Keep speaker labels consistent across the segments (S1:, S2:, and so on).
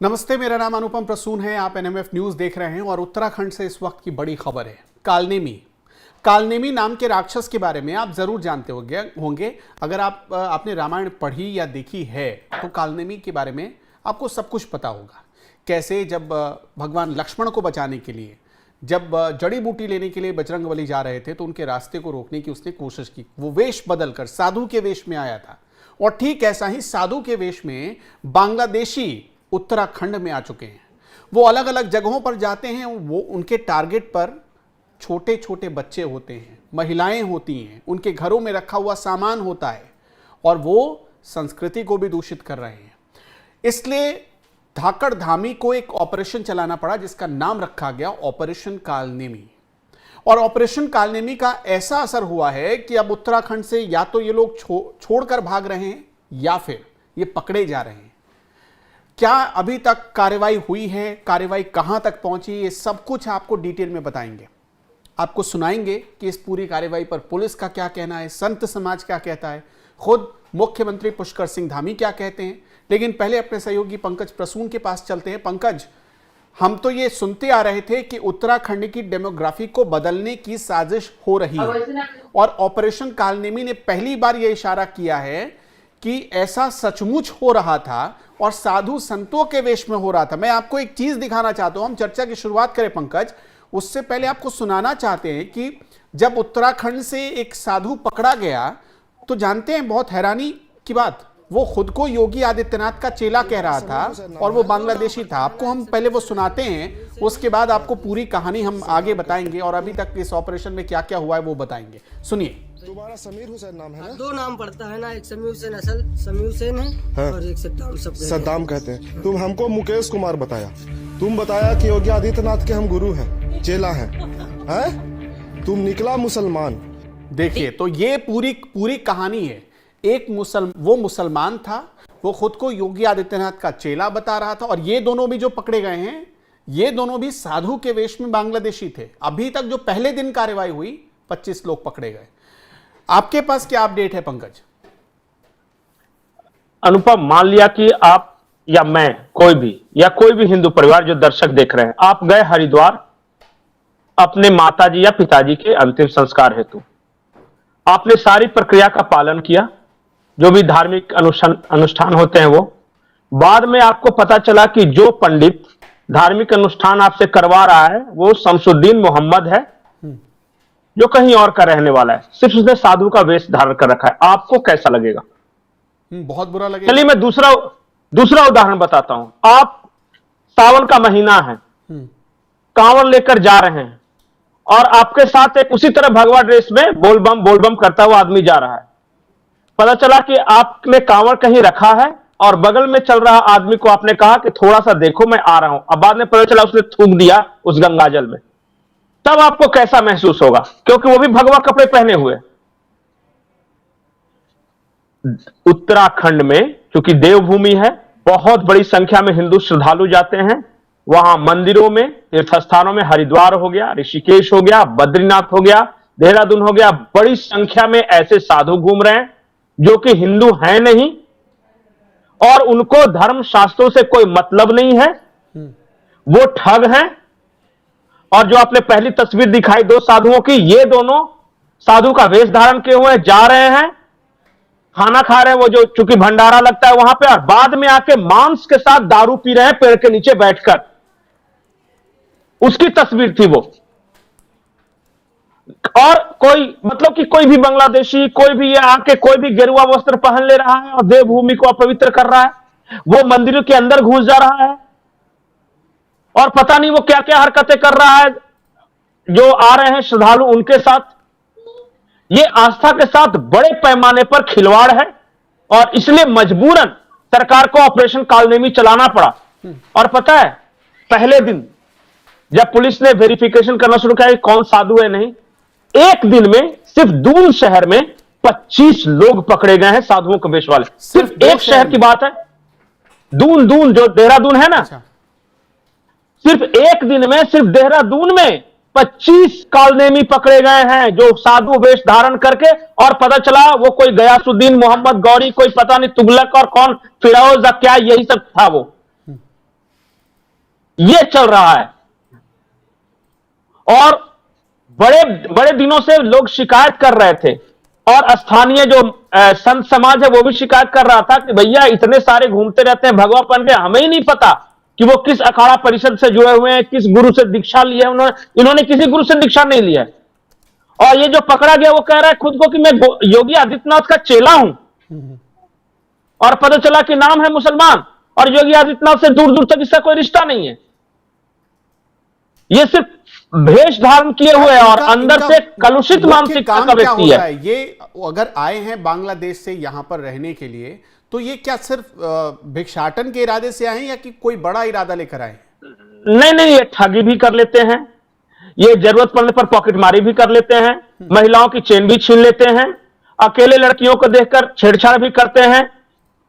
S1: नमस्ते, मेरा नाम अनुपम प्रसून है। आप एनएमएफ न्यूज देख रहे हैं और उत्तराखंड से इस वक्त की बड़ी खबर है। कालनेमी नाम के राक्षस के बारे में आप जरूर जानते होंगे। अगर आपने रामायण पढ़ी या देखी है तो कालनेमी के बारे में आपको सब कुछ पता होगा। कैसे जब भगवान लक्ष्मण को बचाने के लिए, जब जड़ी बूटी लेने के लिए बजरंगबली जा रहे थे तो उनके रास्ते को रोकने की उसने कोशिश की। वो वेश बदलकर साधु के वेश में आया था और ठीक ऐसा ही साधु के वेश में बांग्लादेशी उत्तराखंड में आ चुके हैं। वो अलग अलग जगहों पर जाते हैं। वो उनके टारगेट पर छोटे छोटे बच्चे होते हैं, महिलाएं होती हैं, उनके घरों में रखा हुआ सामान होता है और वो संस्कृति को भी दूषित कर रहे हैं। इसलिए धाकड़ धामी को एक ऑपरेशन चलाना पड़ा जिसका नाम रखा गया ऑपरेशन कालनेमी। और ऑपरेशन कालनेमी का ऐसा असर हुआ है कि अब उत्तराखंड से या तो ये लोग छोड़कर भाग रहे हैं या फिर ये पकड़े जा रहे हैं। क्या अभी तक कार्रवाई हुई है, कार्रवाई कहां तक पहुंची, ये सब कुछ आपको डिटेल में बताएंगे। आपको सुनाएंगे कि इस पूरी कार्रवाई पर पुलिस का क्या कहना है, संत समाज क्या कहता है, खुद मुख्यमंत्री पुष्कर सिंह धामी क्या कहते हैं। लेकिन पहले अपने सहयोगी पंकज प्रसून के पास चलते हैं। पंकज, हम तो ये सुनते आ रहे थे कि उत्तराखंड की डेमोग्राफी को बदलने की साजिश हो रही है और ऑपरेशन कालनेमी ने पहली बार यह इशारा किया है कि ऐसा सचमुच हो रहा था और साधु संतों के वेश में हो रहा था। मैं आपको एक चीज दिखाना चाहता हूं। हम चर्चा की शुरुआत करें पंकज, उससे पहले आपको सुनाना चाहते हैं कि जब उत्तराखंड से एक साधु पकड़ा गया तो जानते हैं, बहुत हैरानी की बात, वो खुद को योगी आदित्यनाथ का चेला कह रहा था और वो बांग्लादेशी था। आपको हम पहले वो सुनाते हैं, उसके बाद आपको पूरी कहानी हम आगे बताएंगे और अभी तक इस ऑपरेशन में क्या क्या हुआ है वो बताएंगे। सुनिए।
S2: तुम्हारा समीर हुसैन नाम है ना?
S3: दो नाम पड़ता है ना, एक समीर हुसैन असल समीर हुसैन है
S2: हाँ।
S3: और एक
S2: सद्दाम कहते हैं। तुम हमको मुकेश कुमार बताया, तुम बताया कि योगी आदित्यनाथ के हम गुरु हैं, चेला हैं। तुम निकला मुसलमान।
S1: देखिए, तो ये पूरी कहानी है। वो मुसलमान था, वो खुद को योगी आदित्यनाथ का चेला बता रहा था और ये दोनों भी जो पकड़े गए हैं, ये दोनों भी साधु के वेश में बांग्लादेशी थे। अभी तक जो पहले दिन कार्रवाई हुई 25 लोग पकड़े गए। आपके पास क्या अपडेट है पंकज?
S4: अनुपम, मान लिया कि आप या मैं, कोई भी हिंदू परिवार जो दर्शक देख रहे हैं, आप गए हरिद्वार अपने माताजी या पिताजी के अंतिम संस्कार हेतु। आपने सारी प्रक्रिया का पालन किया, जो भी धार्मिक अनुष्ठान होते हैं वो। बाद में आपको पता चला कि जो पंडित धार्मिक अनुष्ठान आपसे करवा रहा है वो शमसुद्दीन मोहम्मद है, जो कहीं और का रहने वाला है। सिर्फ उसने साधु का वेश धारण कर रखा है। आपको कैसा लगेगा?
S1: बहुत बुरा लगेगा।
S4: चलिए मैं दूसरा उदाहरण बताता हूं। आप सावन का महीना है, कांवड़ लेकर जा रहे हैं और आपके साथ एक उसी तरह भगवा ड्रेस में बोलबम करता हुआ आदमी जा रहा है। पता चला कि आपने कांवड़ कहीं रखा है और बगल में चल रहा आदमी को आपने कहा कि थोड़ा सा देखो, मैं आ रहा हूं। अब बाद में पता चला उसने थूक दिया उस गंगाजल में। तब आपको कैसा महसूस होगा? क्योंकि वो भी भगवा कपड़े पहने हुए। उत्तराखंड में चूंकि देवभूमि है, बहुत बड़ी संख्या में हिंदू श्रद्धालु जाते हैं। वहां मंदिरों में, तीर्थ स्थानों में हरिद्वार हो गया, ऋषिकेश हो गया, बद्रीनाथ हो गया, देहरादून हो गया, बड़ी संख्या में ऐसे साधु घूम रहे हैं जो कि हिंदू हैं नहीं और उनको धर्म शास्त्रों से कोई मतलब नहीं है। वो ठग हैं। और जो आपने पहली तस्वीर दिखाई दो साधुओं की, ये दोनों साधु का वेश धारण किए हुए जा रहे हैं, खाना खा रहे हैं, वो जो चूंकि भंडारा लगता है वहां पे, और बाद में आके मांस के साथ दारू पी रहे हैं पेड़ के नीचे बैठकर। उसकी तस्वीर थी वो। और कोई भी बांग्लादेशी, कोई भी ये आके कोई भी गेरुआ वस्त्र पहन ले रहा है और देवभूमि को अपवित्र कर रहा है। वो मंदिरों के अंदर घुस जा रहा है और पता नहीं वो क्या क्या हरकतें कर रहा है। जो आ रहे हैं श्रद्धालु उनके साथ ये आस्था के साथ बड़े पैमाने पर खिलवाड़ है और इसलिए मजबूरन सरकार को ऑपरेशन कालनेमी चलाना पड़ा। और पता है, पहले दिन जब पुलिस ने वेरिफिकेशन करना शुरू किया कि कौन साधु है नहीं, एक दिन में सिर्फ दून शहर में 25 लोग पकड़े गए हैं साधुओं के वेश वाले। सिर्फ एक शहर की बात है, दून जो देहरादून है ना, सिर्फ एक दिन में सिर्फ देहरादून में 25 कालनेमी पकड़े गए हैं जो साधु वेश धारण करके। और पता चला वो कोई गयासुद्दीन मोहम्मद गौरी, कोई पता नहीं तुगलक और कौन फिरोज क्या, यही सब था वो। ये चल रहा है। और बड़े बड़े दिनों से लोग शिकायत कर रहे थे और स्थानीय जो संत समाज है वो भी शिकायत कर रहा था कि भैया इतने सारे घूमते रहते हैं भगवा पहन के, हमें ही नहीं पता कि वो किस अखाड़ा परिषद से जुड़े हुए हैं, किस गुरु से दीक्षा ली है। इन्होंने किसी गुरु से दीक्षा नहीं लिया है। और ये जो पकड़ा गया वो कह रहा है खुद को कि मैं योगी आदित्यनाथ का चेला हूं, और पता चला कि नाम है मुसलमान और योगी आदित्यनाथ से दूर दूर तक इसका कोई रिश्ता नहीं है। ये सिर्फ भेष धारण किए हुए और अंदर से कलुषित मानसिकता का व्यक्ति है।
S1: ये अगर आए हैं बांग्लादेश से यहां पर रहने के लिए, तो ये क्या सिर्फ भिक्षाटन के इरादे से आए हैं या कि कोई बड़ा इरादा लेकर आए?
S4: नहीं, ये ठगी भी कर लेते हैं, ये जरूरत पड़ने पर पॉकेटमारी भी कर लेते हैं, महिलाओं की चेन भी छीन लेते हैं, अकेले लड़कियों को देखकर छेड़छाड़ भी करते हैं,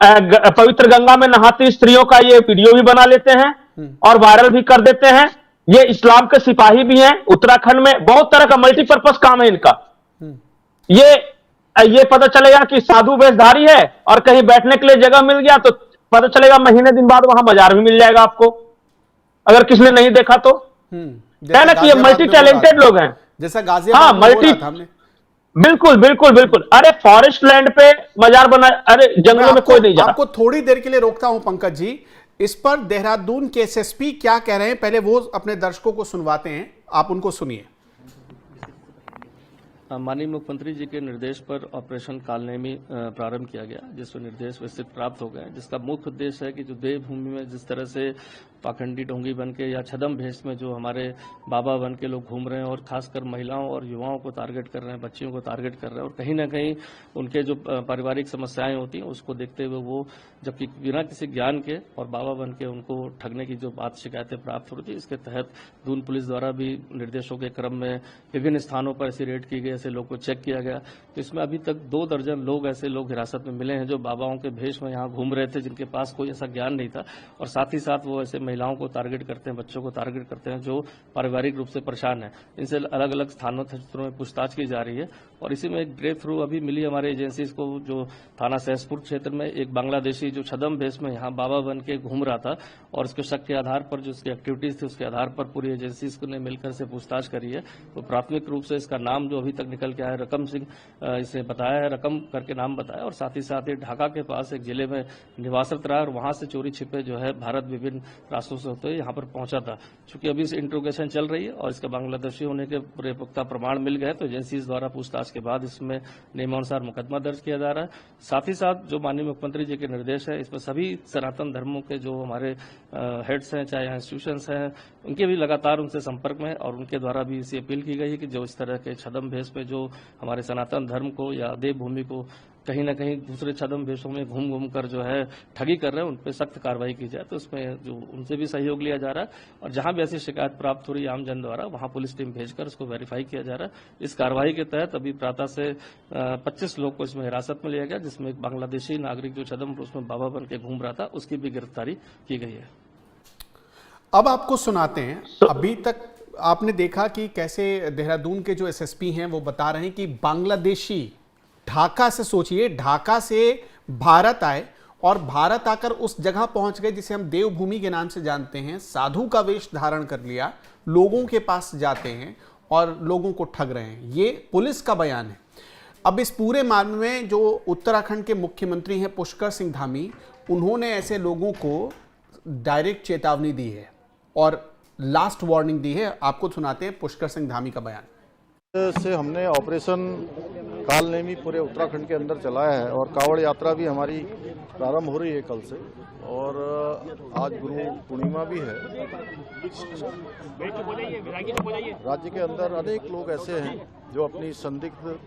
S4: पवित्र गंगा में नहाती स्त्रियों का ये वीडियो भी बना लेते हैं और वायरल भी कर देते हैं। ये इस्लाम के सिपाही भी हैं। उत्तराखंड में बहुत तरह का मल्टीपर्पज काम है इनका। ये पता चलेगा कि साधु वेशधारी है और कहीं बैठने के लिए जगह मिल गया तो पता चलेगा महीने दिन बाद वहां बाजार भी मिल जाएगा आपको, अगर किसने नहीं देखा तो। है ना कि ये मल्टी टैलेंटेड लोग हैं,
S1: जैसा गाजियाबाद में हो रहा था हमने।
S4: बिल्कुल। अरे फॉरेस्ट लैंड पे मजार बना, अरे जंगलों में कोई नहीं जा।
S1: आपको थोड़ी देर के लिए रोकता हूं पंकज जी। इस पर देहरादून के एसएसपी क्या कह रहे हैं, पहले वो अपने दर्शकों को सुनवाते हैं, आप उनको सुनिए।
S5: माननीय मुख्यमंत्री जी के निर्देश पर ऑपरेशन कालनेमी प्रारंभ किया गया, जिसमें निर्देश विस्तृत प्राप्त हो गए, जिसका मुख्य उद्देश्य है कि जो देवभूमि में जिस तरह से पाखंडी ढोंगी बन के या छदम भेष में जो हमारे बाबा बन के लोग घूम रहे हैं और खासकर महिलाओं और युवाओं को टारगेट कर रहे हैं, बच्चियों को टारगेट कर रहे हैं, और कहीं ना कहीं उनके जो पारिवारिक समस्याएं होती हैं उसको देखते हुए वो जबकि बिना किसी ज्ञान के और बाबा बन के उनको ठगने की जो बात शिकायतें प्राप्त हो रही थी, इसके तहत दून पुलिस द्वारा भी निर्देशों के क्रम में विभिन्न स्थानों पर ऐसी रेड की गई, ऐसे लोग को चेक किया गया। तो इसमें अभी तक 2 दर्जन लोग ऐसे लोग हिरासत में मिले हैं जो बाबाओं के भेष में यहाँ घूम रहे थे, जिनके पास कोई ऐसा ज्ञान नहीं था, और साथ ही साथ वो ऐसे महिलाओं को टारगेट करते हैं, बच्चों को टारगेट करते हैं जो पारिवारिक रूप से परेशान है। इनसे अलग अलग स्थानों क्षेत्रों में पूछताछ की जा रही है और इसी में एक ब्रेक थ्रू अभी मिली हमारे एजेंसीज को, जो थाना सहसपुर क्षेत्र में एक बांग्लादेशी जो छदम भेष में यहाँ बाबा बन के घूम रहा था, और उसके शक के आधार पर जो उसकी एक्टिविटीज थी उसके आधार पर पूरी एजेंसीज ने मिलकर से पूछताछ करी है। तो प्राथमिक रूप से इसका नाम जो अभी तक निकल के आया रकम सिंह, इसे बताया है, रकम करके नाम बताया, और साथ ही साथ ये ढाका के पास एक जिले में निवासरत रहा और वहां से चोरी छिपे जो है भारत विभिन्न रास्तों से होते हुए यहाँ पर पहुंचा था। चूंकि अभी इस इंट्रोगेशन चल रही है और इसका बांग्लादेशी होने के पूरे पुख्ता प्रमाण मिल गए, तो एजेंसीज द्वारा पूछताछ के बाद इसमें नियमानुसार मुकदमा दर्ज किया जा रहा है। साथ ही साथ जो माननीय मुख्यमंत्री जी के निर्देश है, इसमें सभी सनातन धर्मों के जो हमारे हेड्स हैं, चाहे इंस्टीट्यूशंस हैं, उनके भी लगातार उनसे संपर्क में, और उनके द्वारा भी इसी अपील की गई है कि जो इस तरह के छदम भेष पे जो हमारे सनातन धर्म को या देवभूमि को कहीं ना कहीं दूसरे छदम भेषों में घूम घूम कर जो है ठगी कर रहे हैं, उन पर सख्त कार्रवाई की जाए। तो उसमें जो उनसे भी सहयोग लिया जा रहा है, और जहां भी ऐसी शिकायत प्राप्त हो रही है आम जन द्वारा, वहां पुलिस टीम भेजकर उसको वेरीफाई किया जा रहा है। इस कार्रवाई के तहत अभी प्रातः से 25 लोग को इसमें हिरासत में लिया गया, जिसमें एक बांग्लादेशी नागरिक जो छदम उसमें बाबा बन के घूम रहा था, उसकी भी गिरफ्तारी की गई है।
S1: अब आपको सुनाते हैं, अभी तक आपने देखा कि कैसे देहरादून के जो एसएसपी हैं वो बता रहे हैं कि बांग्लादेशी ढाका से, सोचिए ढाका से भारत आए और भारत आकर उस जगह पहुंच गए जिसे हम देवभूमि के नाम से जानते हैं, साधु का वेश धारण कर लिया, लोगों के पास जाते हैं और लोगों को ठग रहे हैं। ये पुलिस का बयान है। अब इस पूरे मामले में जो उत्तराखंड के मुख्यमंत्री हैं पुष्कर सिंह धामी, उन्होंने ऐसे लोगों को डायरेक्ट चेतावनी दी है और लास्ट वार्निंग दी है। आपको सुनाते हैं पुष्कर सिंह धामी का बयान।
S6: से हमने ऑपरेशन कालनेमी पूरे उत्तराखंड के अंदर चलाया है और कावड़ यात्रा भी हमारी प्रारंभ हो रही है कल से, और आज गुरु पूर्णिमा भी है। राज्य के अंदर अनेक लोग ऐसे हैं जो अपनी संदिग्ध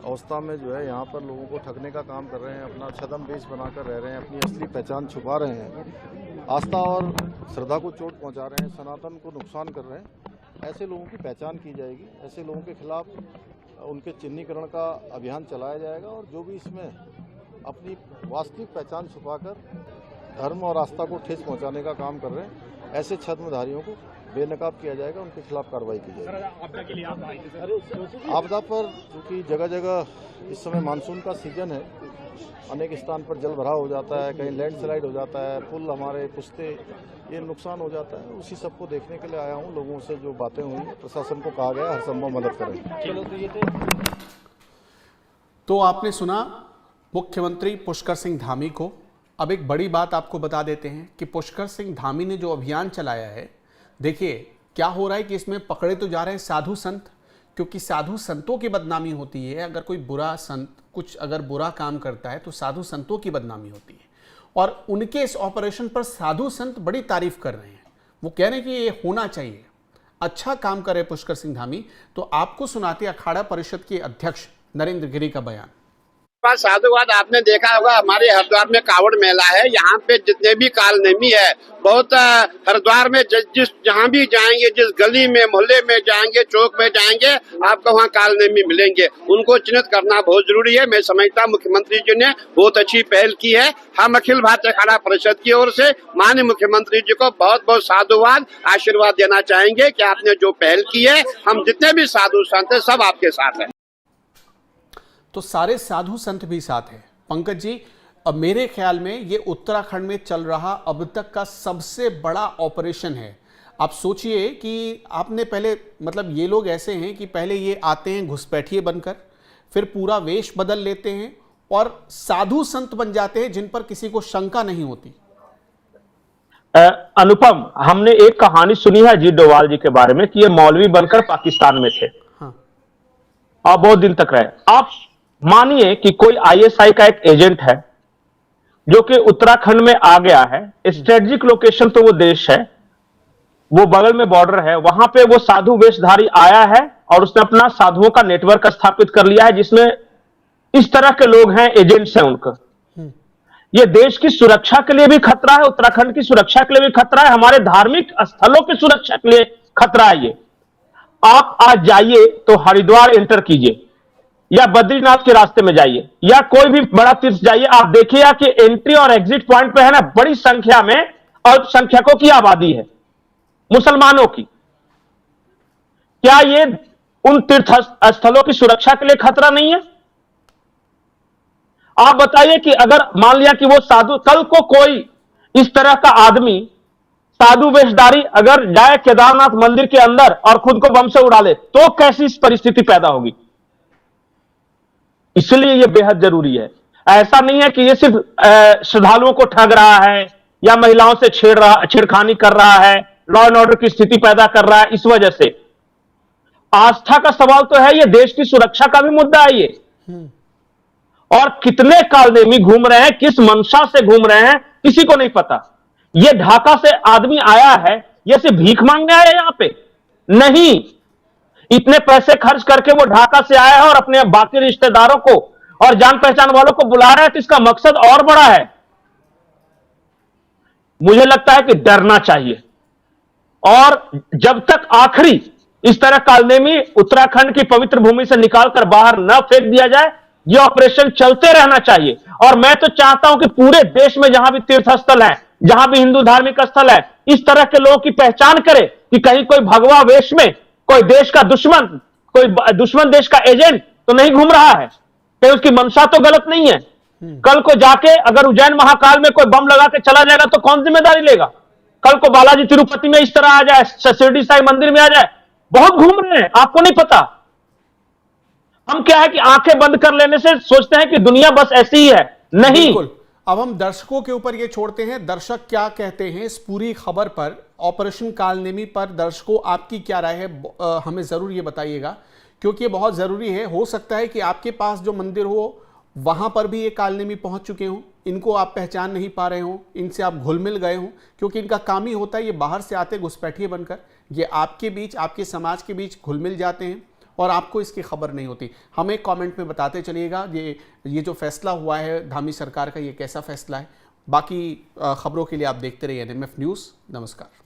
S6: अवस्था में जो है यहाँ पर लोगों को ठगने का काम कर रहे हैं, अपना छदम वेश बनाकर रह रहे हैं, अपनी असली पहचान छुपा रहे हैं, आस्था और श्रद्धा को चोट पहुँचा रहे हैं, सनातन को नुकसान कर रहे हैं। ऐसे लोगों की पहचान की जाएगी, ऐसे लोगों के खिलाफ उनके चिन्हीकरण का अभियान चलाया जाएगा, और जो भी इसमें अपनी वास्तविक पहचान छुपाकर धर्म और आस्था को ठेस पहुंचाने का काम कर रहे हैं, ऐसे छद्मधारियों को बेनकाब किया जाएगा, उनके खिलाफ कार्रवाई की जाएगी। आपदा पर क्योंकि जगह जगह इस समय मानसून का सीजन है अनेक स्थान पर जल भराव हो जाता है, कहीं लैंडस्लाइड हो जाता है, पुल हमारे पुश्ते ये नुकसान हो जाता है। उसी सबको देखने के लिए आया हूँ। लोगों से जो बातें हुई, प्रशासन को कहा गया हर संभव मदद करें।
S1: तो आपने सुना मुख्यमंत्री पुष्कर सिंह धामी को। अब एक बड़ी बात आपको बता देते हैं कि पुष्कर सिंह धामी ने जो अभियान चलाया है, देखिए क्या हो रहा है कि इसमें पकड़े तो जा रहे हैं साधु संत, क्योंकि साधु संतों की बदनामी होती है। अगर कोई बुरा संत कुछ अगर बुरा काम करता है तो साधु संतों की बदनामी होती है, और उनके इस ऑपरेशन पर साधु संत बड़ी तारीफ कर रहे हैं। वो कह रहे हैं कि ये होना चाहिए, अच्छा काम करे पुष्कर सिंह धामी। तो आपको सुनाते अखाड़ा परिषद के अध्यक्ष नरेंद्र गिरी का बयान।
S7: साधुवाद आपने देखा होगा, हमारे हरिद्वार में कावड़ मेला है। यहाँ पे जितने भी कालनेमी है, बहुत हरिद्वार में जिस जहाँ भी जाएंगे, जिस गली में मोहल्ले में जाएंगे, चौक में जाएंगे, आपको वहाँ कालनेमी मिलेंगे। उनको चिन्हित करना बहुत जरूरी है। मैं समझता मुख्यमंत्री जी ने बहुत अच्छी पहल की है। हम अखिल भारतीय अखाड़ा परिषद की ओर से माननीय मुख्यमंत्री जी को बहुत बहुत साधुवाद आशीर्वाद देना चाहेंगे कि आपने जो पहल की है, हम जितने भी साधु संत है सब आपके साथ है।
S1: तो सारे साधु संत भी साथ हैं। पंकज जी, अब मेरे ख्याल में ये उत्तराखंड में चल रहा अब तक का सबसे बड़ा ऑपरेशन है। आप सोचिए कि आपने पहले मतलब ये लोग ऐसे हैं कि पहले ये आते हैं घुसपैठिए बनकर, फिर पूरा वेश बदल लेते हैं और साधु संत बन जाते हैं जिन पर किसी को शंका नहीं होती।
S4: अनुपम, हमने एक कहानी सुनी है अजीत डोभाल जी के बारे में कि ये मौलवी बनकर पाकिस्तान में थे।
S1: हाँ।
S4: और बहुत दिन तक रहे। आप मानिए कि कोई आईएसआई का एक एजेंट है जो कि उत्तराखंड में आ गया है। स्ट्रेटेजिक लोकेशन तो वो देश है, वो बगल में बॉर्डर है, वहां पे वो साधु वेशधारी आया है और उसने अपना साधुओं का नेटवर्क स्थापित कर लिया है, जिसमें इस तरह के लोग हैं, एजेंट्स हैं उनका। ये देश की सुरक्षा के लिए भी खतरा है, उत्तराखंड की सुरक्षा के लिए भी खतरा है, हमारे धार्मिक स्थलों की सुरक्षा के लिए खतरा है ये। आप आज जाइए तो हरिद्वार एंटर कीजिए या बद्रीनाथ के रास्ते में जाइए या कोई भी बड़ा तीर्थ जाइए, आप देखिए कि एंट्री और एग्जिट पॉइंट पे है ना, बड़ी संख्या में अल्पसंख्यकों की आबादी है, मुसलमानों की। क्या ये उन तीर्थ स्थलों की सुरक्षा के लिए खतरा नहीं है? आप बताइए कि अगर मान लिया कि वो साधु, कल को कोई इस तरह का आदमी साधु वेशधारी अगर जाए केदारनाथ मंदिर के अंदर और खुद को बम से उड़ा ले, तो कैसी परिस्थिति पैदा होगी? इसलिए यह बेहद जरूरी है। ऐसा नहीं है कि ये सिर्फ श्रद्धालुओं को ठग रहा है या महिलाओं से छेड़खानी कर रहा है, लॉ एंड ऑर्डर की स्थिति पैदा कर रहा है। इस वजह से आस्था का सवाल तो है, ये देश की सुरक्षा का भी मुद्दा है ये। और कितने कालनेमी घूम रहे हैं, किस मंशा से घूम रहे हैं, किसी को नहीं पता। ये ढाका से आदमी आया है, ये सिर्फ भीख मांगने आया है यहां पे नहीं, इतने पैसे खर्च करके वो ढाका से आया है और अपने बाकी रिश्तेदारों को और जान पहचान वालों को बुला रहा है, तो इसका मकसद और बड़ा है। मुझे लगता है कि डरना चाहिए, और जब तक आखिरी इस तरह कालनेमी उत्तराखंड की पवित्र भूमि से निकालकर बाहर न फेंक दिया जाए, यह ऑपरेशन चलते रहना चाहिए। और मैं तो चाहता हूं कि पूरे देश में जहां भी तीर्थ स्थल है, जहां भी हिंदू धार्मिक स्थल है, इस तरह के लोगों की पहचान करे कि कहीं कोई भगवा वेश में कोई देश का दुश्मन, कोई दुश्मन देश का एजेंट तो नहीं घूम रहा है, कहीं उसकी मंशा तो गलत नहीं है। कल को जाके अगर उज्जैन महाकाल में कोई बम लगा के चला जाएगा तो कौन जिम्मेदारी लेगा? कल को बालाजी तिरुपति में इस तरह आ जाए, शिरडी साई मंदिर में आ जाए, बहुत घूम रहे हैं, आपको नहीं पता। हम क्या है कि आंखें बंद कर लेने से सोचते हैं कि दुनिया बस ऐसी ही है, नहीं।
S1: बिल्कुल। अब हम दर्शकों के ऊपर ये छोड़ते हैं, दर्शक क्या कहते हैं इस पूरी खबर पर, ऑपरेशन कालनेमी पर। दर्शकों आपकी क्या राय है, हमें ज़रूर ये बताइएगा, क्योंकि ये बहुत ज़रूरी है। हो सकता है कि आपके पास जो मंदिर हो वहाँ पर भी ये कालनेमी पहुँच चुके हों, इनको आप पहचान नहीं पा रहे हों, इनसे आप घुल मिल गए हों, क्योंकि इनका काम ही होता है ये बाहर से आते घुसपैठिए बनकर ये आपके बीच, आपके समाज के बीच घुल मिल जाते हैं और आपको इसकी खबर नहीं होती। हमें कमेंट में बताते चलिएगा ये जो फैसला हुआ है धामी सरकार का, ये कैसा फैसला है। बाकी खबरों के लिए आप देखते रहिए NMF न्यूज़। नमस्कार।